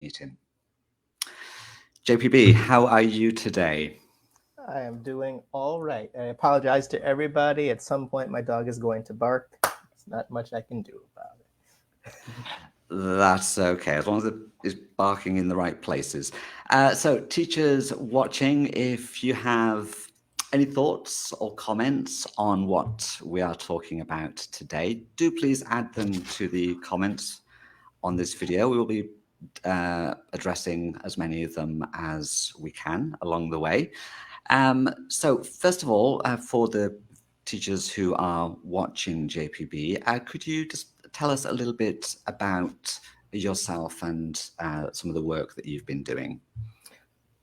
meeting. JPB, how are you today? I am doing all right. I apologize to everybody. At some point, my dog is going to bark. There's not much I can do about it. That's okay, as long as it is barking in the right places. So teachers watching, if you have any thoughts or comments on what we are talking about today, do please add them to the comments on this video. We will be addressing as many of them as we can along the way. So first of all, for the teachers who are watching JPB, could you just tell us a little bit about yourself and some of the work that you've been doing?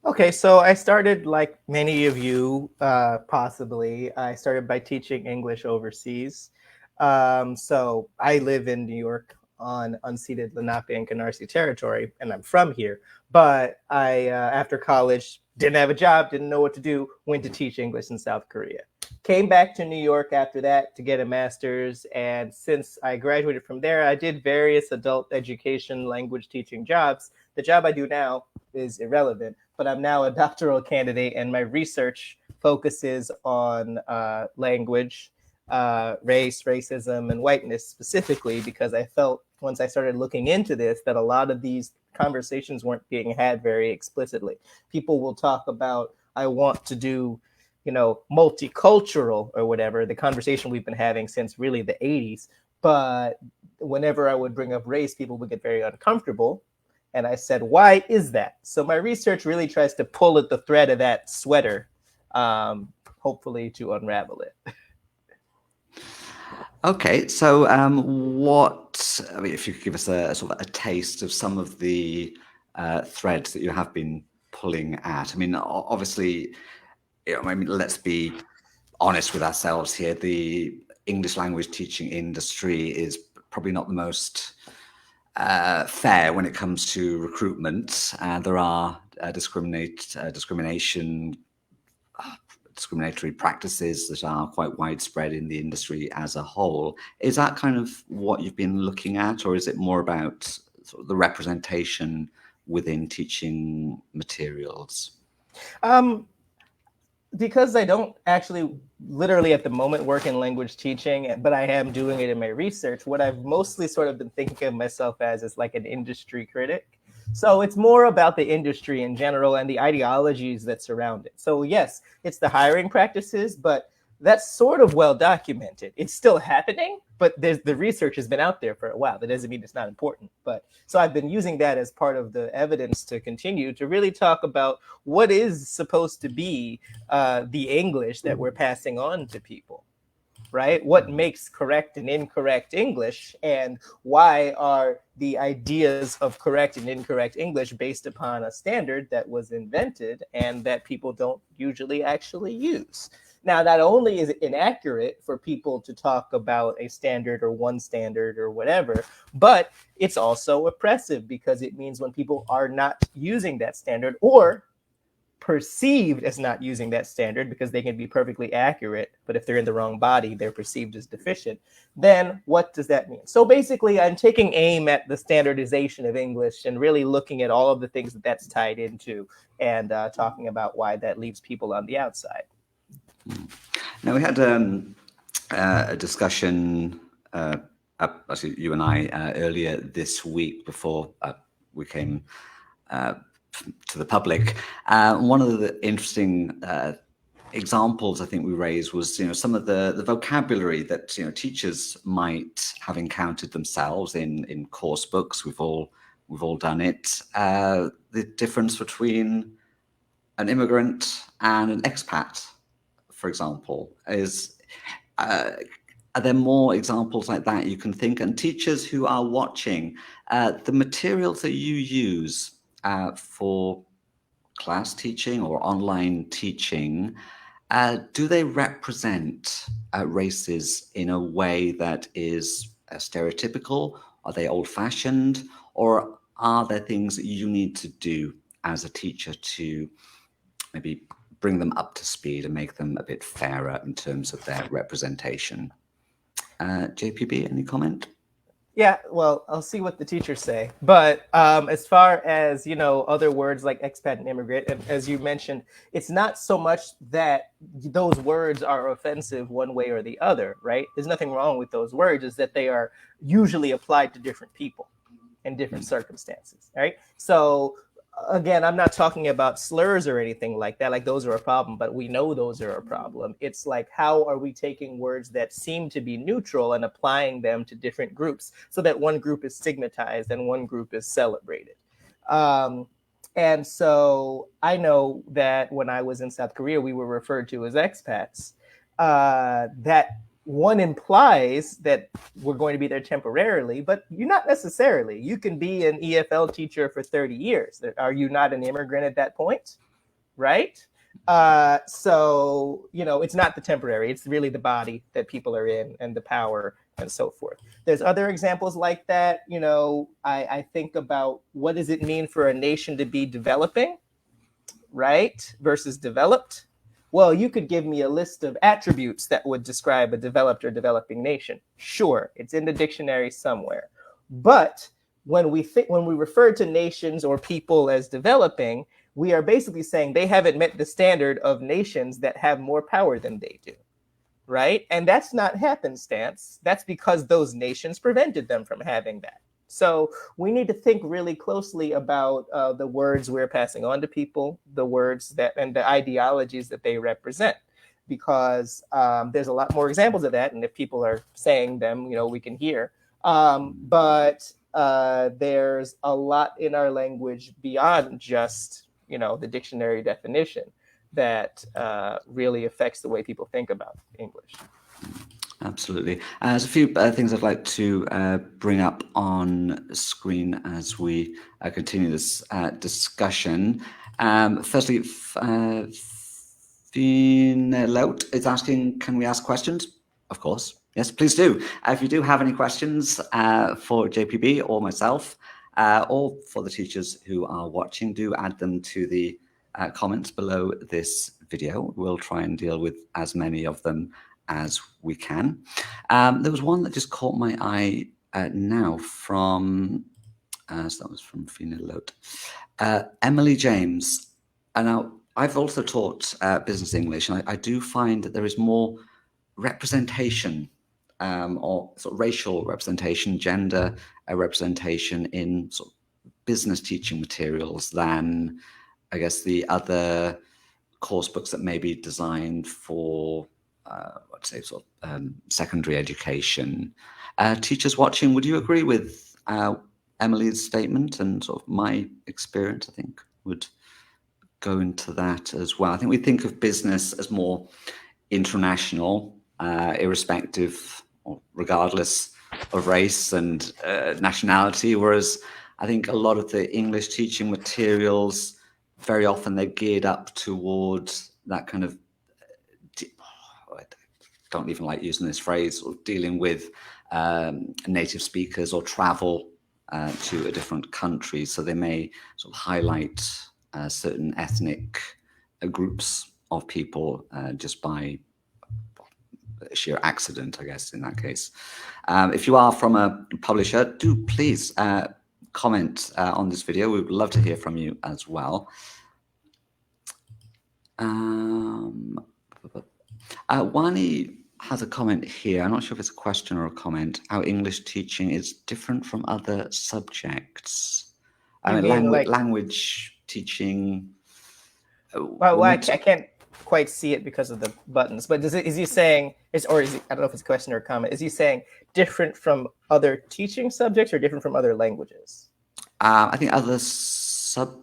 Okay, so I started, like many of you, possibly, I started by teaching English overseas. So I live in New York on unceded Lenape and Canarsie territory, and I'm from here. But I, after college, didn't have a job, didn't know what to do, went to teach English in South Korea. Came back to New York after that to get a master's. And since I graduated from there, I did various adult education language teaching jobs. The job I do now is irrelevant, but I'm now a doctoral candidate, and my research focuses on language, race, racism, and whiteness specifically, because I felt once I started looking into this that a lot of these conversations weren't being had very explicitly. People will talk about, I want to do, multicultural or whatever, the conversation we've been having since really the 80s. But whenever I would bring up race, people would get very uncomfortable. And I said, why is that? So my research really tries to pull at the thread of that sweater, hopefully to unravel it. Okay, so if you could give us a sort of a taste of some of the threads that you have been pulling at. I mean, obviously, let's be honest with ourselves here. The English language teaching industry is probably not the most fair when it comes to recruitment. There are discriminatory practices that are quite widespread in the industry as a whole. Is that kind of what you've been looking at, or is it more about sort of the representation within teaching materials? Because I don't actually literally at the moment work in language teaching, but I am doing it in my research, what I've mostly sort of been thinking of myself as is like an industry critic. So it's more about the industry in general and the ideologies that surround it. So yes, it's the hiring practices, but that's sort of well documented. It's still happening, but the research has been out there for a while. That doesn't mean it's not important. But so I've been using that as part of the evidence to continue to really talk about what is supposed to be the English that we're passing on to people, right? What makes correct and incorrect English, and why are the ideas of correct and incorrect English based upon a standard that was invented and that people don't usually actually use? Now, not only is it inaccurate for people to talk about a standard or one standard or whatever, but it's also oppressive because it means when people are not using that standard or perceived as not using that standard, because they can be perfectly accurate, but if they're in the wrong body, they're perceived as deficient, then what does that mean? So basically, I'm taking aim at the standardization of English and really looking at all of the things that that's tied into and talking about why that leaves people on the outside. Now, we had a discussion, actually, you and I, earlier this week before we came to the public. One of the interesting examples I think we raised was, some of the vocabulary that teachers might have encountered themselves in course books. We've all done it. The difference between an immigrant and an expat, for example, are there more examples like that you can think? And teachers who are watching, the materials that you use for class teaching or online teaching, do they represent races in a way that is stereotypical? Are they old-fashioned? Or are there things that you need to do as a teacher to maybe bring them up to speed and make them a bit fairer in terms of their representation? JPB, any comment? Yeah, well, I'll see what the teachers say. But as far as, other words like expat and immigrant, and as you mentioned, it's not so much that those words are offensive one way or the other, right? There's nothing wrong with those words, is that they are usually applied to different people in different circumstances, right? So again, I'm not talking about slurs or anything like that. Like those are a problem, but we know those are a problem. It's like, how are we taking words that seem to be neutral and applying them to different groups so that one group is stigmatized and one group is celebrated? And so I know that when I was in South Korea, we were referred to as expats. That one implies that we're going to be there temporarily, but you're not necessarily. You can be an EFL teacher for 30 years. Are you not an immigrant at that point? Right? So, it's not the temporary. It's really the body that people are in and the power and so forth. There's other examples like that. I think about, what does it mean for a nation to be developing, right, versus developed? Well, you could give me a list of attributes that would describe a developed or developing nation. Sure, it's in the dictionary somewhere. But when we refer to nations or people as developing, we are basically saying they haven't met the standard of nations that have more power than they do, right? And that's not happenstance. That's because those nations prevented them from having that. So we need to think really closely about the words we're passing on to people, the words that and the ideologies that they represent, because there's a lot more examples of that. And if people are saying them, we can hear. But there's a lot in our language beyond just, the dictionary definition that really affects the way people think about English. Absolutely. There's a few things I'd like to bring up on screen as we continue this discussion. Firstly, Finelout is asking, can we ask questions? Of course. Yes, please do. If you do have any questions for JPB or myself, or for the teachers who are watching, do add them to the comments below this video. We'll try and deal with as many of them as we can. There was one that just caught my eye now from, so that was from Finelout. Emily James. And now I've also taught business English, and I do find that there is more representation or sort of racial representation, gender representation in sort of business teaching materials than, I guess, the other course books that may be designed for let's say sort of secondary education. Teachers watching, would you agree with Emily's statement? And sort of my experience, I think, would go into that as well. I think we think of business as more international, irrespective or regardless of race and nationality, whereas I think a lot of the English teaching materials, very often they're geared up towards that kind of, I don't even like using this phrase, or dealing with native speakers or travel to a different country. So they may sort of highlight certain ethnic groups of people just by sheer accident, I guess, in that case. If you are from a publisher, do please comment on this video. We would love to hear from you as well. Wani has a comment here. I'm not sure if it's a question or a comment. How English teaching is different from other subjects. I mean, language teaching. Well, I can't quite see it because of the buttons. But is he saying, I don't know if it's a question or a comment. Is he saying different from other teaching subjects or different from other languages? I think other subjects.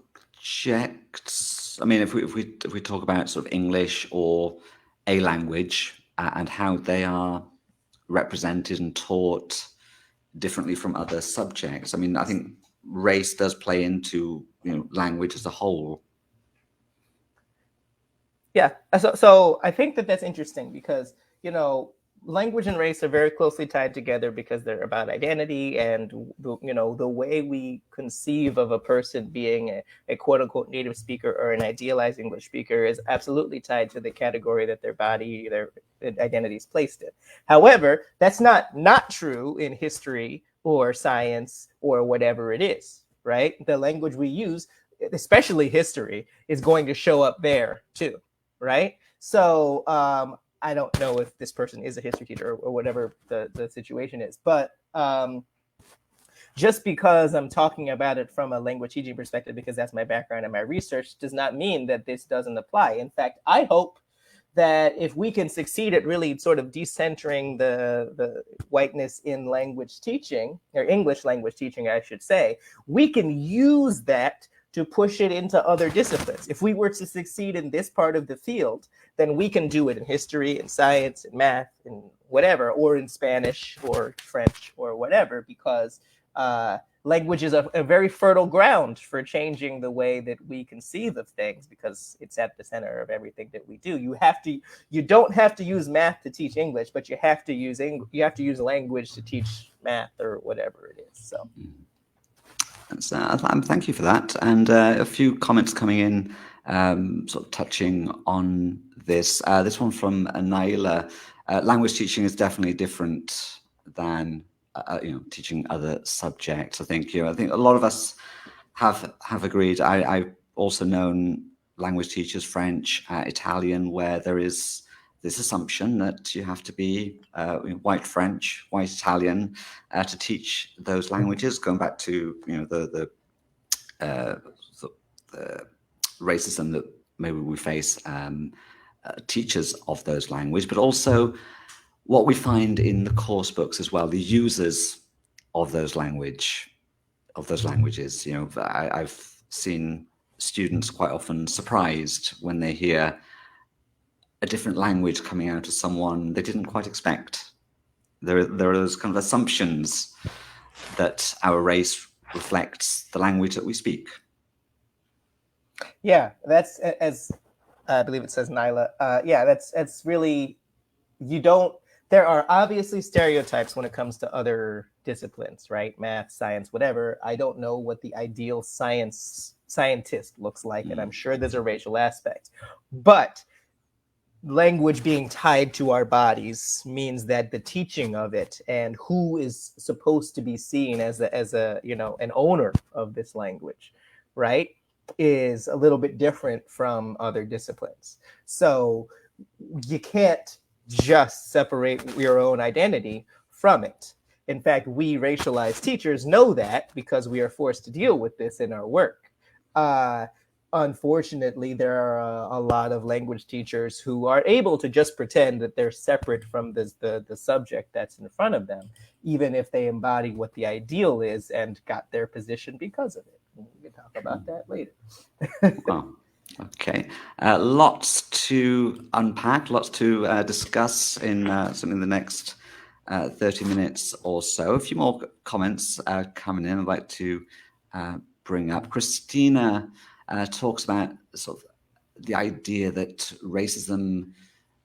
I mean, if we talk about sort of English or a language and how they are represented and taught differently from other subjects. I mean, I think race does play into language as a whole. Yeah, so I think that's interesting because language and race are very closely tied together because they're about identity, and the way we conceive of a person being a quote unquote native speaker or an idealized English speaker is absolutely tied to the category that their body, their identity is placed in. However, that's not true in history or science or whatever it is, right? The language we use, especially history, is going to show up there too, right? So I don't know if this person is a history teacher or whatever the situation is, but just because I'm talking about it from a language teaching perspective, because that's my background and my research, does not mean that this doesn't apply. In fact, I hope that if we can succeed at really sort of decentering the whiteness in language teaching, or English language teaching, I should say, we can use that to push it into other disciplines. If we were to succeed in this part of the field, then we can do it in history, in science, in math, in whatever, or in Spanish or French or whatever, because language is a very fertile ground for changing the way that we conceive of things, because it's at the center of everything that we do. You don't have to use math to teach English, but you have to use language to teach math or whatever it is. So thank you for that. And a few comments coming in, sort of touching on this. This one from Naila. Language teaching is definitely different than teaching other subjects. I think a lot of us have agreed. I've also known language teachers, French, Italian, where there is this assumption that you have to be white French, white Italian to teach those languages. Going back to the racism that maybe we face teachers of those languages, but also what we find in the course books as well, the users of those languages. I've seen students quite often surprised when they hear a different language coming out of someone they didn't quite expect. There are those kind of assumptions that our race reflects the language that we speak. Yeah, that's, as I believe it says, Nyla. That's really, there are obviously stereotypes when it comes to other disciplines, right? Math, science, whatever. I don't know what the ideal scientist looks like, and I'm sure there's a racial aspect. But language being tied to our bodies means that the teaching of it and who is supposed to be seen as an owner of this language, right, is a little bit different from other disciplines. So you can't just separate your own identity from it. In fact, we racialized teachers know that because we are forced to deal with this in our work. Unfortunately, there are a lot of language teachers who are able to just pretend that they're separate from the subject that's in front of them, even if they embody what the ideal is and got their position because of it. We can talk about that later. Wow. Okay, lots to unpack, lots to discuss in something in the next 30 minutes or so. A few more comments coming in I'd like to bring up. Christina talks about sort of the idea that racism,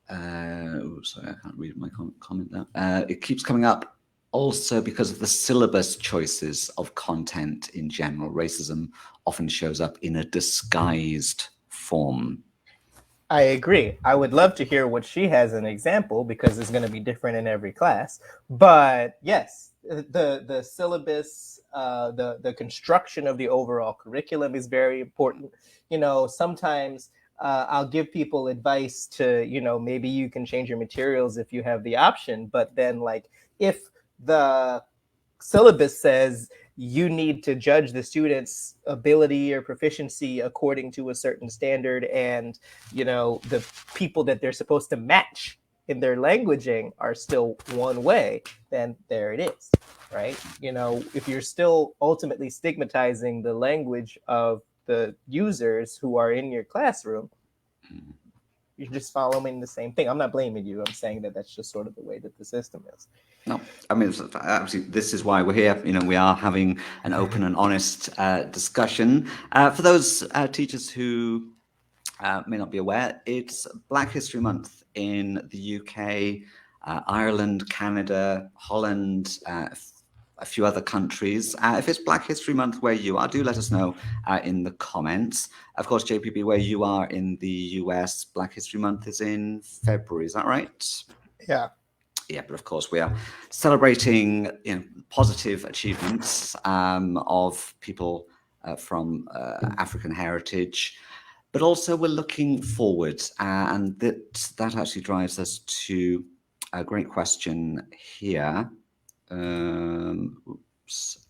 sorry, I can't read my comment now. It keeps coming up also because of the syllabus choices of content in general. Racism often shows up in a disguised form. I agree. I would love to hear what she has an example, because it's going to be different in every class. But yes, the syllabus, the construction of the overall curriculum is very important. Sometimes I'll give people advice to, maybe you can change your materials if you have the option. But then, like, if the syllabus says you need to judge the student's ability or proficiency according to a certain standard, and the people that they're supposed to match in their languaging are still one way, then there it is, right? If you're still ultimately stigmatizing the language of the users who are in your classroom, you're just following the same thing. I'm not blaming you. I'm saying that that's just sort of the way that the system is. No, I mean, absolutely, this is why we're here. We are having an open and honest discussion. For those teachers who may not be aware, it's Black History Month in the UK, Ireland, Canada, Holland, a few other countries. If it's Black History Month where you are, do let us know in the comments. Of course, JPB, where you are in the US, Black History Month is in February. Is that right? Yeah. Yeah, but of course we are celebrating positive achievements of people from African heritage, but also we're looking forward, and that actually drives us to a great question here.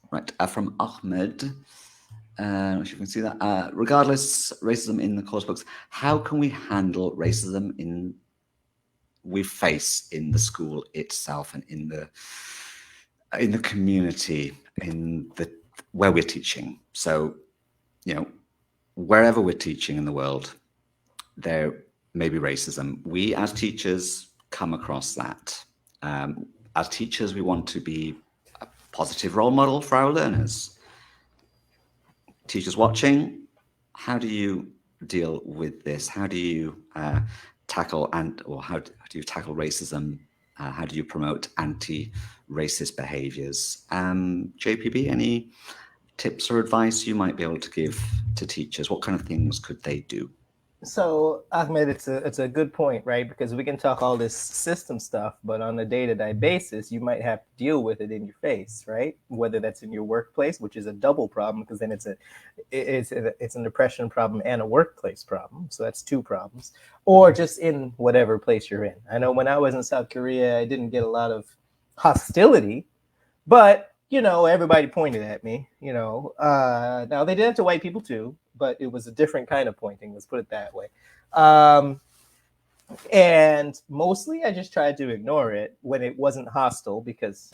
Right, from Ahmed. Not sure if you can see that. Regardless, racism in the course books. How can we handle racism we face in the school itself and in the community, where we're teaching? So, wherever we're teaching in the world, there may be racism. We as teachers come across that. As teachers, we want to be a positive role model for our learners. Teachers watching, how do you deal with this? How do you tackle how do you tackle racism? How do you promote anti-racist behaviors? JPB, any tips or advice you might be able to give to teachers? What kind of things could they do? So Ahmed, it's a good point, right? Because we can talk all this system stuff, but on a day-to-day basis, you might have to deal with it in your face, right? Whether that's in your workplace, which is a double problem, because then it's an oppression problem and a workplace problem. So that's two problems, or just in whatever place you're in. I know when I was in South Korea, I didn't get a lot of hostility, but everybody pointed at me. Now they did it to white people too, but it was a different kind of pointing. Let's put it that way. And mostly I just tried to ignore it when it wasn't hostile, because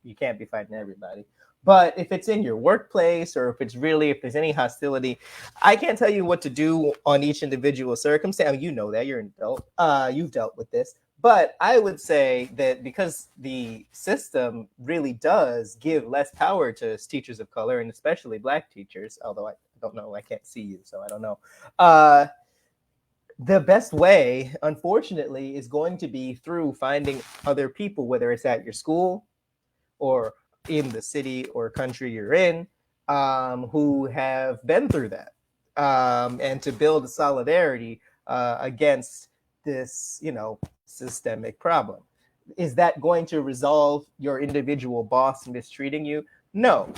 you can't be fighting everybody. But if it's in your workplace, or if there's any hostility, I can't tell you what to do on each individual circumstance. I mean, you know that, you're an adult. You've dealt with this. But I would say that because the system really does give less power to teachers of color, and especially Black teachers, although I don't know, I can't see you, so I don't know. The best way, unfortunately, is going to be through finding other people, whether it's at your school or in the city or country you're in, who have been through that, and to build a solidarity against this, systemic problem. Is that going to resolve your individual boss mistreating you? No,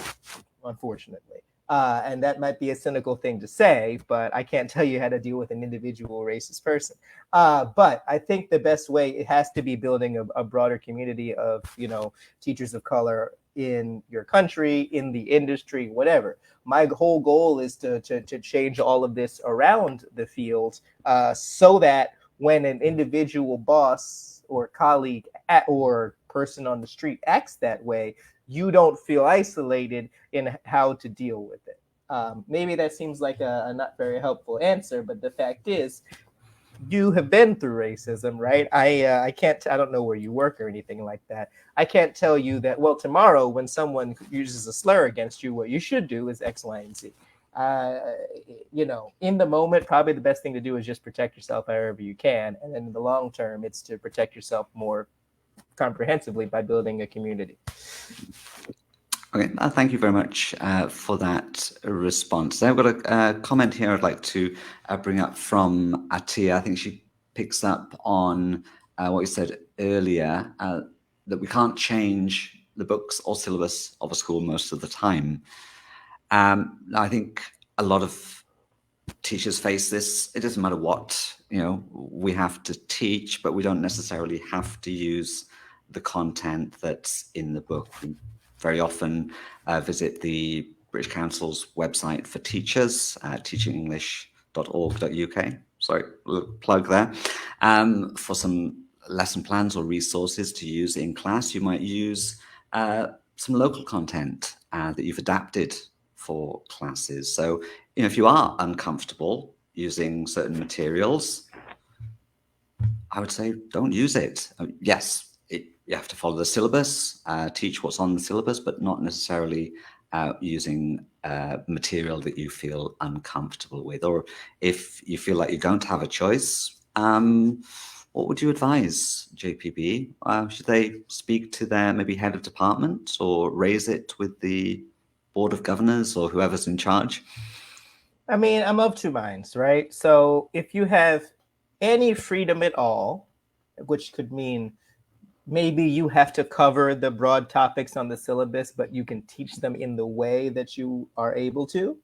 unfortunately. And that might be a cynical thing to say, but I can't tell you how to deal with an individual racist person. But I think the best way, it has to be building a broader community of, teachers of color in your country, in the industry, whatever. My whole goal is to change all of this around the field, so that when an individual boss or colleague or person on the street acts that way, you don't feel isolated in how to deal with it. Maybe that seems like a not very helpful answer, but the fact is, you have been through racism, right? I don't know where you work or anything like that. I can't tell you that, well, tomorrow when someone uses a slur against you, what you should do is X, Y, and Z. In the moment, probably the best thing to do is just protect yourself however you can. And then in the long term, it's to protect yourself more comprehensively by building a community. Okay, thank you very much for that response. I've got a comment here I'd like to bring up from Atia. I think she picks up on what you said earlier, that we can't change the books or syllabus of a school most of the time. I think a lot of teachers face this. It doesn't matter what we have to teach, but we don't necessarily have to use the content that's in the book. We very often visit the British Council's website for teachers, teachingenglish.org.uk. Sorry, plug there. For some lesson plans or resources to use in class, you might use some local content that you've adapted for classes. So, if you are uncomfortable using certain materials, I would say don't use it. Yes, you have to follow the syllabus, teach what's on the syllabus, but not necessarily using material that you feel uncomfortable with. Or if you feel like you don't have a choice, what would you advise, JPB? Should they speak to their maybe head of department or raise it with the Board of Governors or whoever's in charge? I mean, I'm of two minds, right? So if you have any freedom at all, which could mean maybe you have to cover the broad topics on the syllabus, but you can teach them in the way that you are able to,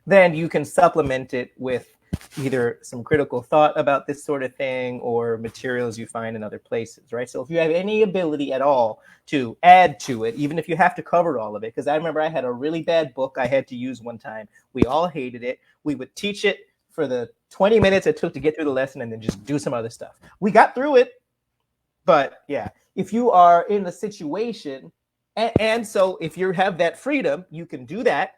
then you can supplement it with either some critical thought about this sort of thing or materials you find in other places, right? So if you have any ability at all to add to it, even if you have to cover all of it, because I remember I had a really bad book I had to use one time. We all hated it. We would teach it for the 20 minutes it took to get through the lesson and then just do some other stuff. We got through it, but yeah, if you are in the situation, and so if you have that freedom, you can do that,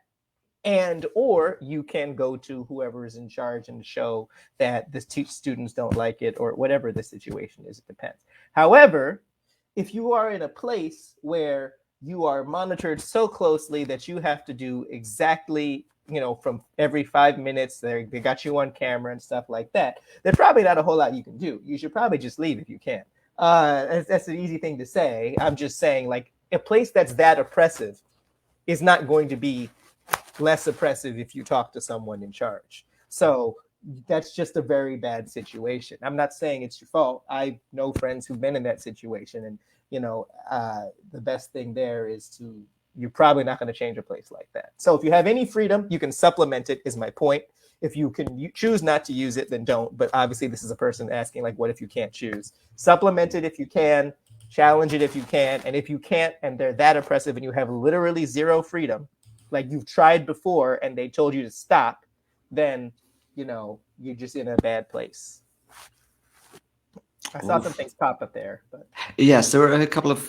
and or you can go to whoever is in charge and show that the students don't like it or whatever the situation is. It depends. However, if you are in a place where you are monitored so closely that you have to do exactly, from every 5 minutes, they got you on camera and stuff like that, there's probably not a whole lot you can do. You should probably just leave if you can. That's an easy thing to say. I'm just saying, like, a place that's that oppressive is not going to be less oppressive if you talk to someone in charge. So that's just a very bad situation. I'm not saying it's your fault. I know friends who've been in that situation, and the best thing there is you're probably not going to change a place like that. So if you have any freedom, you can supplement it, is my point. If you choose not to use it, then don't. But obviously this is a person asking, like, what if you can't choose? Supplement it if you can, challenge it if you can. And if you can't, and they're that oppressive and you have literally zero freedom, like you've tried before and they told you to stop, then, you're just in a bad place. I saw some things pop up there. But yes, there were a couple of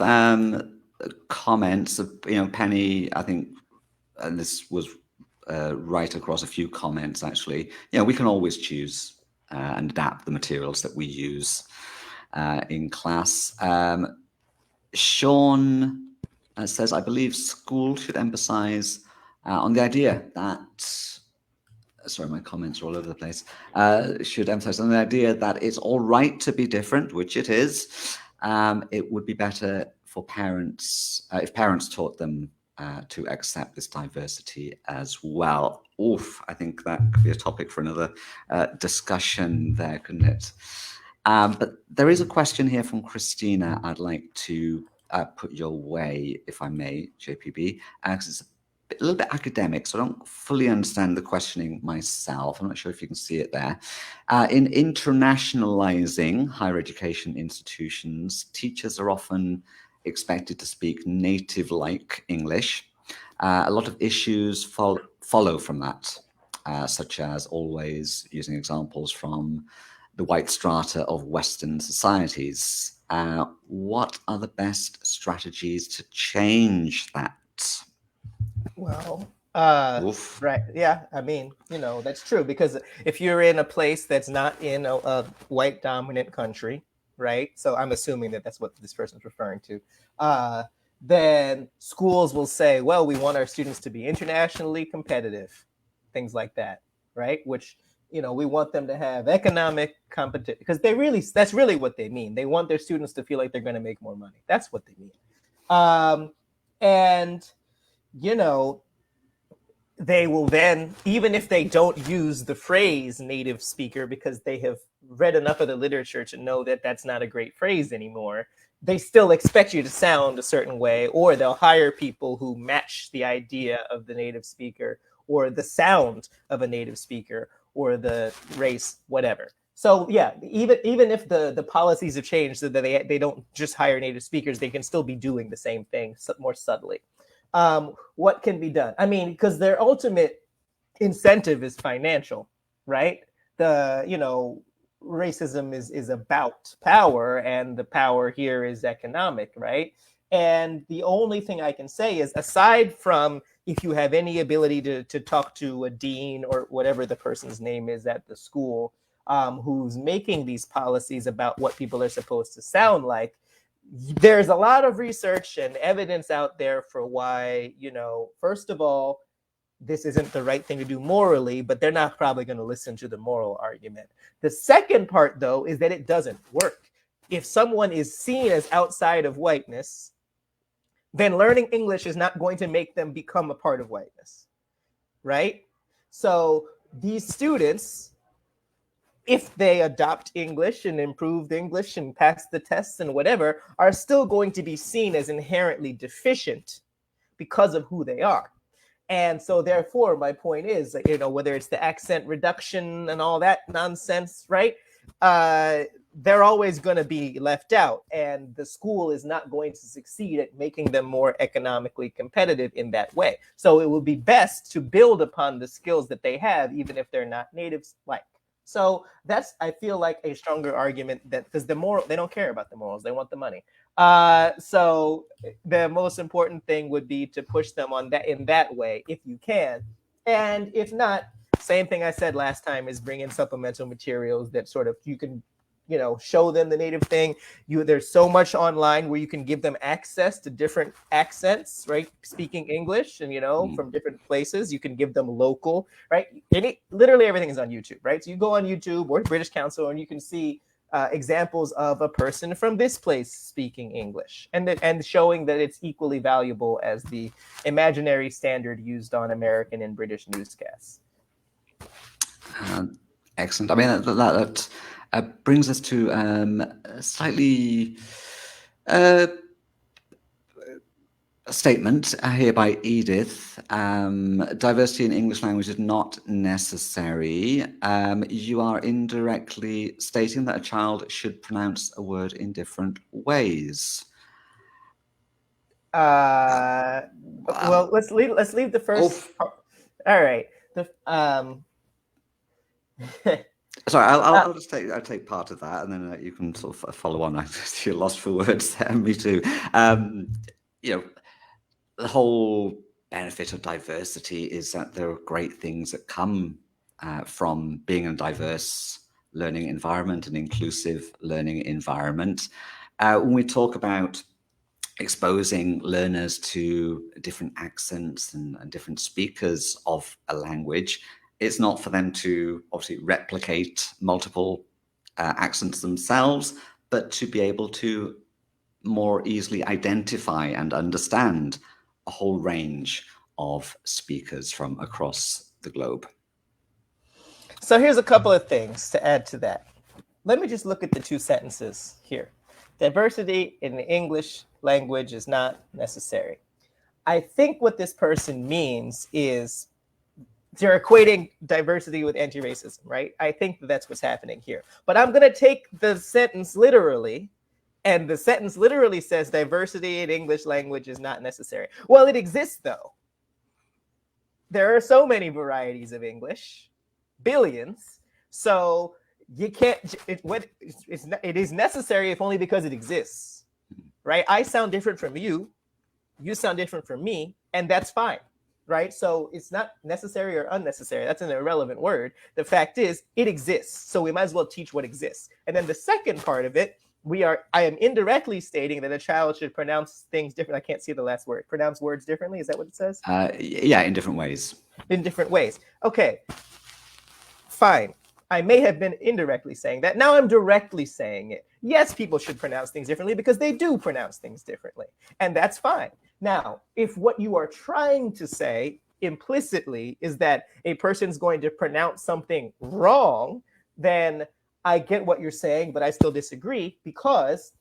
comments of, Penny, I think, and this was right across a few comments, actually. We can always choose and adapt the materials that we use in class. Sean says, I believe school should emphasize on the idea that, sorry, my comments are all over the place, should emphasize on the idea that it's all right to be different, which it is. It would be better for parents, if parents taught them to accept this diversity as well. Oof, I think that could be a topic for another discussion there, couldn't it? But there is a question here from Christina I'd like to put your way, if I may, JPB, because it's a little bit academic, so I don't fully understand the questioning myself. I'm not sure if you can see it there. In internationalizing higher education institutions, teachers are often expected to speak native-like English. A lot of issues follow from that, such as always using examples from the white strata of Western societies. What are the best strategies to change that? Well, right. Yeah. I mean, that's true, because if you're in a place that's not in a white dominant country, right? So I'm assuming that that's what this person's referring to. Then schools will say, well, we want our students to be internationally competitive, things like that, right? Which, we want them to have economic competition, because that's really what they mean. They want their students to feel like they're going to make more money. That's what they mean. And they will then, even if they don't use the phrase native speaker because they have read enough of the literature to know that that's not a great phrase anymore, they still expect you to sound a certain way, or they'll hire people who match the idea of the native speaker or the sound of a native speaker or the race, whatever. So yeah, even if the policies have changed so that they don't just hire native speakers, they can still be doing the same thing more subtly. What can be done? I mean, because their ultimate incentive is financial, right? Racism is about power, and the power here is economic, right? And the only thing I can say is, aside from if you have any ability to talk to a dean or whatever the person's name is at the school, who's making these policies about what people are supposed to sound like, there's a lot of research and evidence out there for why, first of all, this isn't the right thing to do morally, but they're not probably going to listen to the moral argument. The second part, though, is that it doesn't work. If someone is seen as outside of whiteness, then learning English is not going to make them become a part of whiteness, right? So these students if they adopt English and improved English and pass the tests and whatever, are still going to be seen as inherently deficient because of who they are. And so therefore, my point is, you know, whether it's the accent reduction and all that nonsense, right? They're always going to be left out, and the school is not going to succeed at making them more economically competitive in that way. So it would be best to build upon the skills that they have, even if they're not natives like. So that's, I feel like, a stronger argument, that because the moral, they don't care about the morals, they want the money. So the most important thing would be to push them on that in that way, if you can. And if not, same thing I said last time, is bring in supplemental materials that sort of you can, you know, show them the native thing. There's so much online where you can give them access to different accents, right? Speaking English, and, you know, from different places, you can give them local, right? Literally everything is on YouTube, right? So you go on YouTube or British Council and you can see examples of a person from this place speaking English, and showing that it's equally valuable as the imaginary standard used on American and British newscasts. Excellent. I mean, that brings us to a slightly a statement here by Edith. Diversity in English language is not necessary. You are indirectly stating that a child should pronounce a word in different ways. Well, let's leave the first. All right. Sorry, I'll just take part of that, and then you can sort of follow on. You're lost for words there, me too. You know, the whole benefit of diversity is that there are great things that come from being in a diverse learning environment, an inclusive learning environment. When we talk about exposing learners to different accents and different speakers of a language, it's not for them to obviously replicate multiple accents themselves, but to be able to more easily identify and understand a whole range of speakers from across the globe. So here's a couple of things to add to that. Let me just look at the two sentences here. Diversity in the English language is not necessary. I think what this person means is they're equating diversity with anti-racism, right? I think that's what's happening here. But I'm going to take the sentence literally, and the sentence literally says diversity in English language is not necessary. Well, it exists, though. There are so many varieties of English, billions. So you can't, it is necessary if only because it exists, right? I sound different from you. You sound different from me, and that's fine, right? So it's not necessary or unnecessary. That's an irrelevant word. The fact is, it exists. So we might as well teach what exists. And then the second part of it, I am indirectly stating that a child should pronounce things different. I can't see the last word. Pronounce words differently. Is that what it says? Yeah, in different ways. In different ways. Okay, fine. I may have been indirectly saying that. Now I'm directly saying it. Yes, people should pronounce things differently because they do pronounce things differently. And that's fine. Now, if what you are trying to say implicitly is that a person's going to pronounce something wrong, then I get what you're saying, but I still disagree, because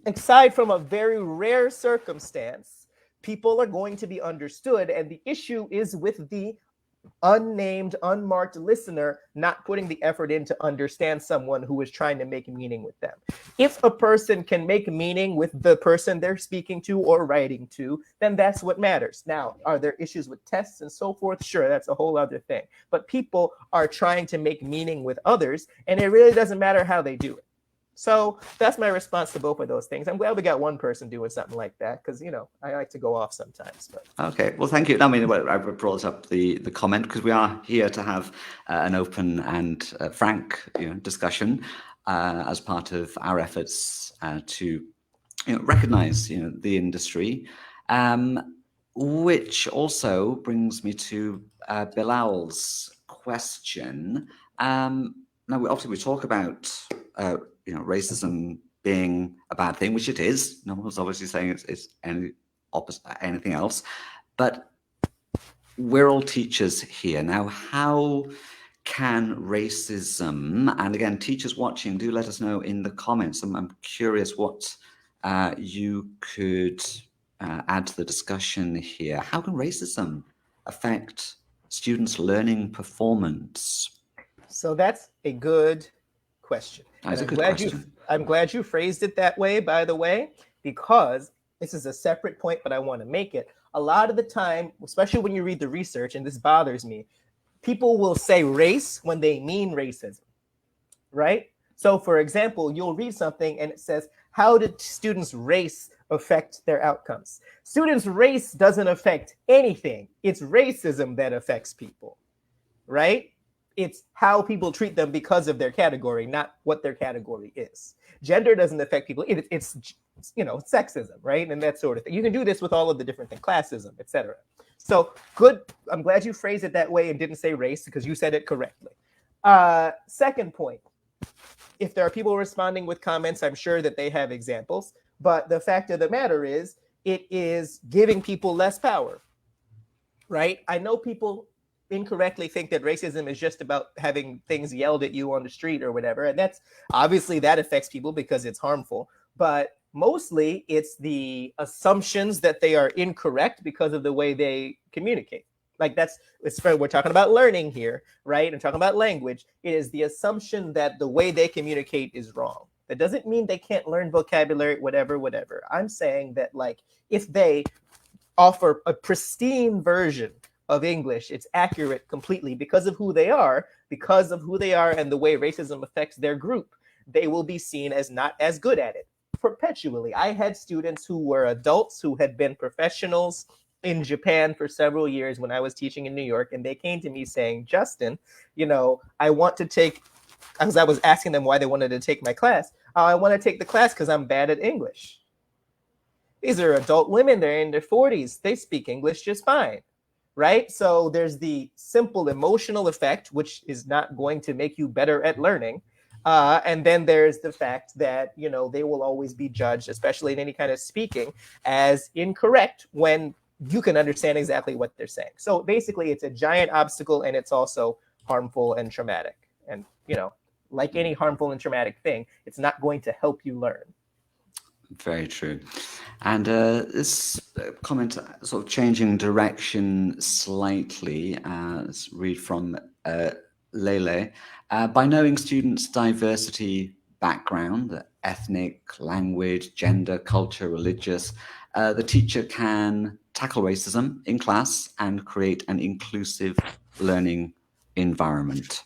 aside from a very rare circumstance, people are going to be understood. And the issue is with the unnamed, unmarked listener not putting the effort in to understand someone who is trying to make meaning with them. If a person can make meaning with the person they're speaking to or writing to, then that's what matters. Now, are there issues with tests and so forth? Sure, that's a whole other thing. But people are trying to make meaning with others, and it really doesn't matter how they do it. So that's my response to both of those things. I'm glad we got one person doing something like that, because, you know, I like to go off sometimes. But. Okay, well, thank you. I mean, I brought up the comment because we are here to have an open and frank, discussion as part of our efforts to recognize, the industry, which also brings me to Bilal's question. Now, obviously, we talk about racism being a bad thing, which it is. No one's obviously saying it's anything else, but we're all teachers here. Now, how can racism, and again, teachers watching, do let us know in the comments. I'm curious what you could add to the discussion here. How can racism affect students' learning performance? So that's a good question. That's And a good question. I'm glad you phrased it that way, by the way, because this is a separate point, but I want to make it. A lot of the time, especially when you read the research, and this bothers me, people will say race when they mean racism, right? So, for example, you'll read something and it says, how did students' race affect their outcomes? Students' race doesn't affect anything. It's racism that affects people, right? It's how people treat them because of their category, not what their category is. Gender doesn't affect people. It's sexism, right? And that sort of thing. You can do this with all of the different things, classism, etc. So good. I'm glad you phrased it that way and didn't say race, because you said it correctly. Second point, if there are people responding with comments, I'm sure that they have examples. But the fact of the matter is, it is giving people less power, right? I know people incorrectly think that racism is just about having things yelled at you on the street or whatever. And that's obviously that affects people because it's harmful. But mostly it's the assumptions that they are incorrect because of the way they communicate. Like we're talking about learning here, right? And talking about language. It is the assumption that the way they communicate is wrong. That doesn't mean they can't learn vocabulary, whatever. I'm saying that, like, if they offer a pristine version of English, it's accurate completely because of who they are, and the way racism affects their group, they will be seen as not as good at it perpetually. I had students who were adults who had been professionals in Japan for several years when I was teaching in New York, and they came to me saying, Justin, I want to take, as I was asking them why they wanted to take my class, I want to take the class because I'm bad at English. These are adult women, they're in their 40s, they speak English just fine, right? So there's the simple emotional effect, which is not going to make you better at learning. And then there's the fact that, they will always be judged, especially in any kind of speaking, as incorrect when you can understand exactly what they're saying. So basically, it's a giant obstacle, and it's also harmful and traumatic. And, like any harmful and traumatic thing, it's not going to help you learn. Very true. And this comment, sort of changing direction slightly, let's read from Lele. By knowing students' diversity background, ethnic, language, gender, culture, religious, the teacher can tackle racism in class and create an inclusive learning environment.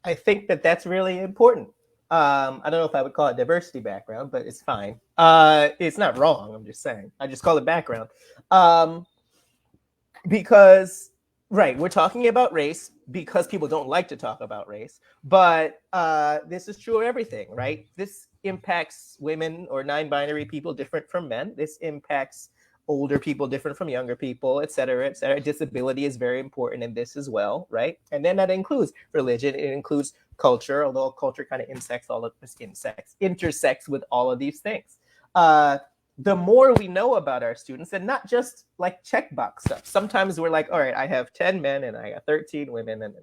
I think that that's really important. I don't know if I would call it diversity background, but it's fine. It's not wrong. I'm just saying. I just call it background. Because, right, we're talking about race because people don't like to talk about race. But this is true of everything, right? This impacts women or non-binary people different from men. This impacts older people different from younger people, et cetera, et cetera. Disability is very important in this as well, right? And then that includes religion. It includes culture, although culture kind of intersects with all of these things. The more we know about our students, and not just like checkbox stuff. Sometimes we're like, all right, I have 10 men and I got 13 women, and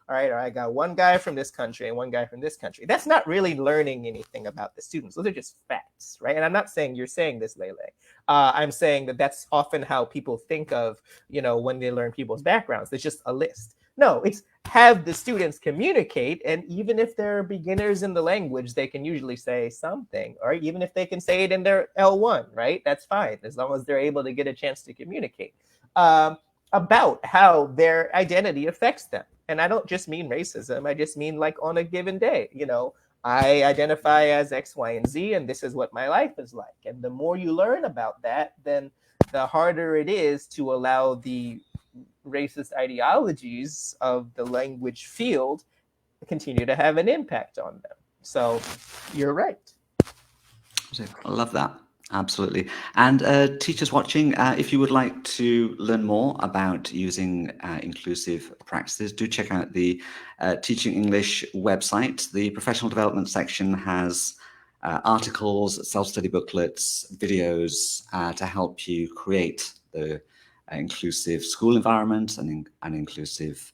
all right, I got one guy from this country and one guy from this country. That's not really learning anything about the students. Those are just facts, right? And I'm not saying you're saying this, Lele. I'm saying that that's often how people think of, when they learn people's backgrounds. It's just a list. No, it's have the students communicate, and even if they're beginners in the language, they can usually say something, or even if they can say it in their L1, right? That's fine, as long as they're able to get a chance to communicate about how their identity affects them. And I don't just mean racism. I just mean like on a given day, I identify as X, Y, and Z, and this is what my life is like. And the more you learn about that, then the harder it is to allow the racist ideologies of the language field continue to have an impact on them. So you're right. I love that. Absolutely. And teachers watching, if you would like to learn more about using inclusive practices, do check out the Teaching English website. The professional development section has articles, self-study booklets, videos to help you create the inclusive school environment and an inclusive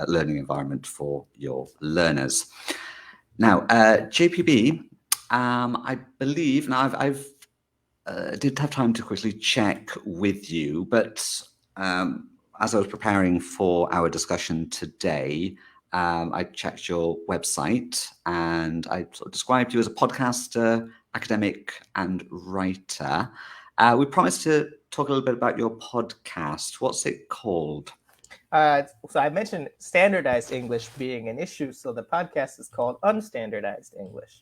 learning environment for your learners. Now, JPB, I believe, now I've did have time to quickly check with you, but as I was preparing for our discussion today, I checked your website and I sort of described you as a podcaster, academic, and writer. We promised to talk a little bit about your podcast. What's it called? So I mentioned standardized English being an issue, so the podcast is called Unstandardized English.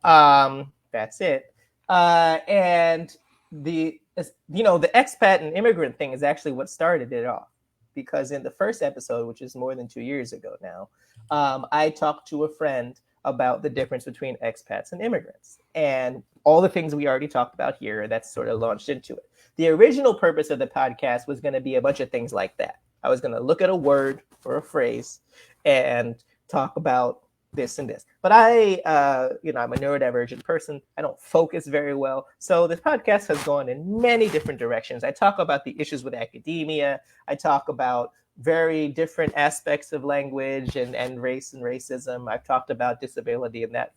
That's it. And the expat and immigrant thing is actually what started it off, because in the first episode, which is more than 2 years ago now, I talked to a friend about the difference between expats and immigrants and all the things we already talked about here. That's sort of launched into it. The original purpose of the podcast was going to be a bunch of things like that. I was going to look at a word or a phrase and talk about this and this. But I'm a neurodivergent person. I don't focus very well. So this podcast has gone in many different directions. I talk about the issues with academia. I talk about very different aspects of language and race and racism. I've talked about disability and that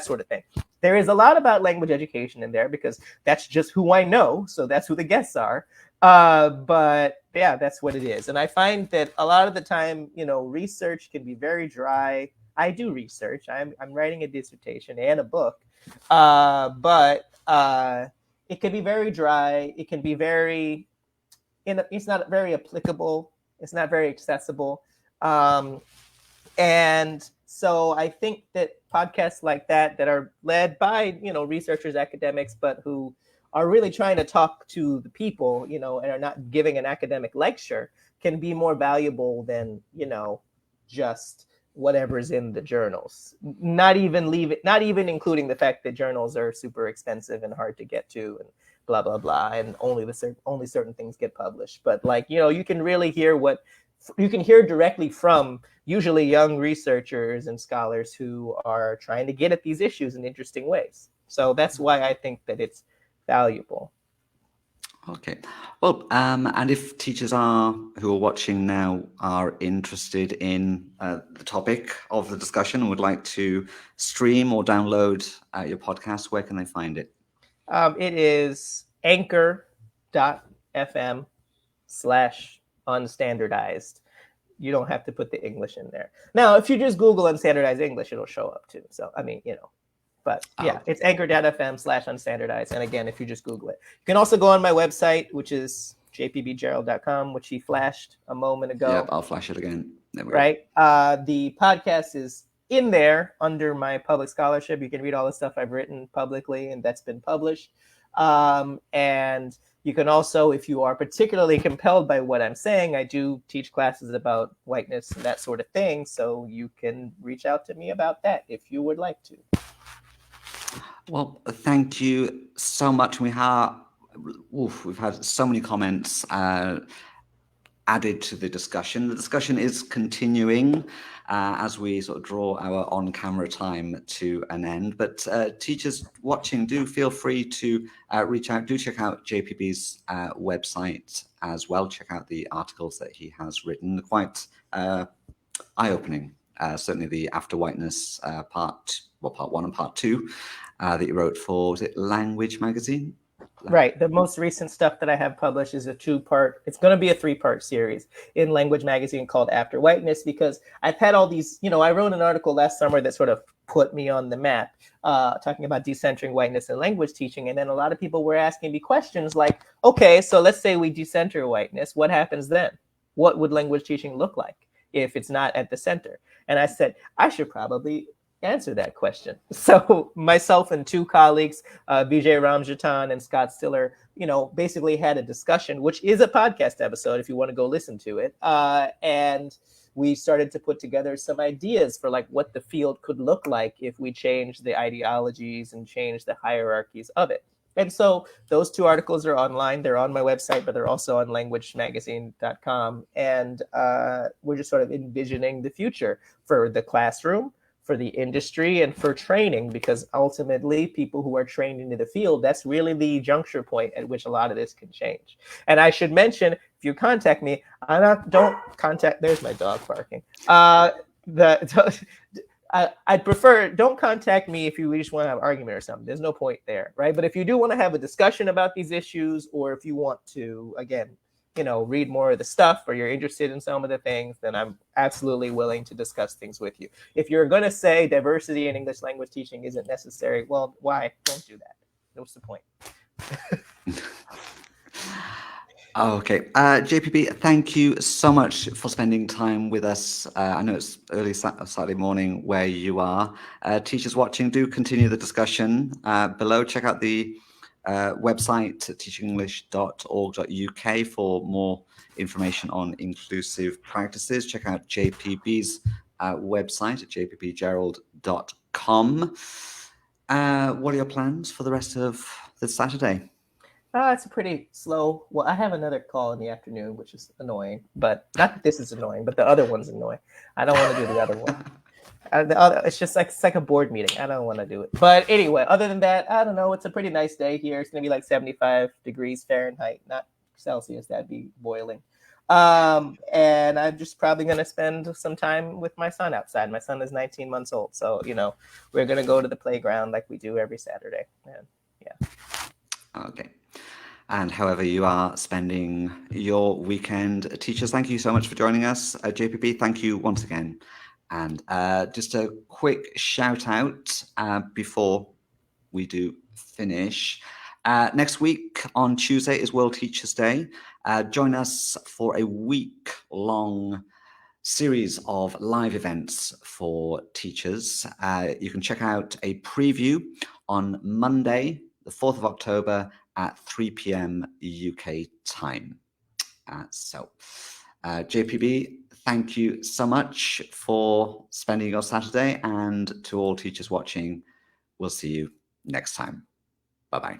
sort of thing. There is a lot about language education in there because that's just who I know. So that's who the guests are. But yeah, that's what it is. And I find that a lot of the time, research can be very dry. I do research. I'm writing a dissertation and a book. But it can be very dry. It can be it's not very applicable. It's not very accessible. And so I think that podcasts like that are led by, researchers, academics, but who are really trying to talk to the people, and are not giving an academic lecture, can be more valuable than, just whatever's in the journals. Not even including the fact that journals are super expensive and hard to get to and blah, blah, blah. And only certain things get published. But you can really hear directly from usually young researchers and scholars who are trying to get at these issues in interesting ways. So that's why I think that it's valuable. Okay. Well, and if teachers who are watching now are interested in the topic of the discussion and would like to stream or download your podcast, where can they find it? It is anchor.fm/unstandardized. You don't have to put the English in there. Now, if you just Google unstandardized English, it'll show up too. So, but yeah, it's anchor.fm/unstandardized. And again, if you just Google it, you can also go on my website, which is jpbgerald.com, which he flashed a moment ago. Yep, I'll flash it again. There we go. Right. The podcast is in there under my public scholarship. You can read all the stuff I've written publicly and that's been published. And you can also, if you are particularly compelled by what I'm saying, I do teach classes about whiteness and that sort of thing. So you can reach out to me about that if you would like to. Well, thank you so much. We've had so many comments added to the discussion. The discussion is continuing as we sort of draw our on-camera time to an end. But teachers watching, do feel free to reach out. Do check out JPB's website as well. Check out the articles that he has written. Quite eye-opening. Certainly the After Whiteness part 1 and part 2 that you wrote for, was it Language Magazine? Right. The most recent stuff that I have published is a 2-part. It's going to be a 3-part series in Language Magazine called After Whiteness, because I've had all these, I wrote an article last summer that sort of put me on the map, talking about decentering whiteness in language teaching. And then a lot of people were asking me questions like, okay, so let's say we decenter whiteness. What happens then? What would language teaching look like if it's not at the center? And I said, I should probably answer that question. So myself and 2 colleagues, Vijay Ramjatan and Scott Stiller, basically had a discussion, which is a podcast episode if you want to go listen to it. And we started to put together some ideas for what the field could look like if we change the ideologies and change the hierarchies of it. And so those 2 articles are online. They're on my website, but they're also on languagemagazine.com. And we're just sort of envisioning the future for the classroom, for the industry and for training, because ultimately people who are trained into the field, that's really the juncture point at which a lot of this can change. And I should mention, if you contact me, don't contact, there's my dog barking. I'd prefer, don't contact me if you just want to have an argument or something. There's no point there, right? But if you do want to have a discussion about these issues, or if you want to, again, read more of the stuff, or you're interested in some of the things, then I'm absolutely willing to discuss things with you. If you're going to say diversity in English language teaching isn't necessary, well, why? Don't do that. What's the point? Okay. JPB, thank you so much for spending time with us. I know it's early Saturday morning where you are. Teachers watching, do continue the discussion below. Check out the website, teachingenglish.org.uk, for more information on inclusive practices. Check out JPB's website at jpbgerald.com. What are your plans for the rest of this Saturday? It's a pretty slow. Well, I have another call in the afternoon, which is annoying. But not that this is annoying, but the other one's annoying. I don't want to do the other one. It's just like, it's like a board meeting. I don't want to do it. But anyway, other than that, I don't know. It's a pretty nice day here. It's going to be like 75 degrees Fahrenheit, not Celsius. That'd be boiling. And I'm just probably going to spend some time with my son outside. My son is 19 months old. So, we're going to go to the playground like we do every Saturday. And yeah. Okay. And however you are spending your weekend, teachers, thank you so much for joining us. JPB, thank you once again. And just a quick shout out before we do finish. Next week on Tuesday is World Teachers Day. Join us for a week-long series of live events for teachers. You can check out a preview on Monday, the 4th of October at 3 p.m. UK time. JPB, thank you so much for spending your Saturday, and to all teachers watching, we'll see you next time. Bye-bye.